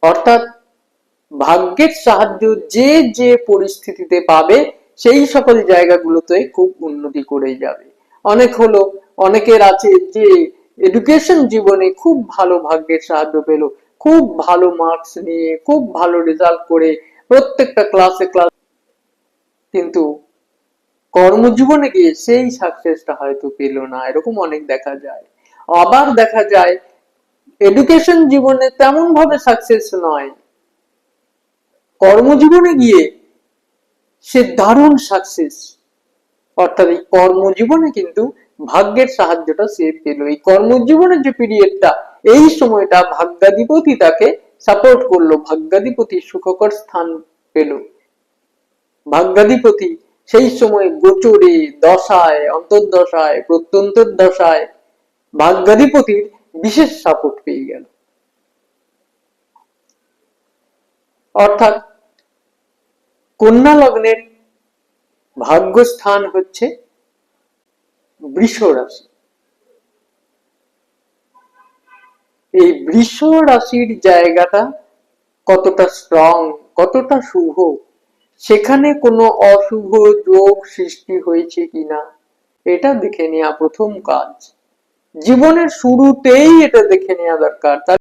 অর্থাৎ ভাগ্যের সাহায্য যে যে পরিস্থিতিতে পাবে সেই সকল জায়গাগুলোতে খুব উন্নতি করে যাবে। অনেকের আছে যে এডুকেশন জীবনে খুব ভালো ভাগ্যের সাহায্য পেল, খুব ভালো মার্কস নিয়ে খুব ভালো রেজাল্ট করে প্রত্যেকটা ক্লাস, কিন্তু কর্মজীবনে গিয়ে সেই সাকসেসটা হয়তো পেল না, এরকম অনেক দেখা যায়। আবার দেখা যায় এডুকেশন জীবনে তেমন ভাবে সাকসেস নয়, কর্মজীবনে গিয়ে সে দারুণ সাকসেস। অর্থাৎ এই কর্মজীবনে কিন্তু ভাগ্যের সাহায্যটা সে পেল। এই কর্মজীবনের যে পিরিয়ডটা, এই সময়টা ভাগ্যাধিপতি তাকে সাপোর্ট করলো, ভাগ্যাধিপতি সুখকর স্থান পেল। ভাগ্যাধিপতি সেই সময় গোচরে, দশায়, অন্তর্দশায়, প্রত্যন্তর দশায় ভাগ্যাধিপতির বিশেষ সাপোর্ট পেয়ে গেল। অর্থাৎ কন্যা লগ্নের ভাগ্যস্থান হচ্ছে বৃষ রাশি। এই বৃষ রাশির জায়গাটা কতটা স্ট্রং, কতটা শুভ, সেখানে কোনো অশুভ যোগ সৃষ্টি হয়েছে কিনা এটা দেখে নেওয়া প্রথম কাজ। জীবনের শুরুতেই এটা দেখে নেওয়া দরকার।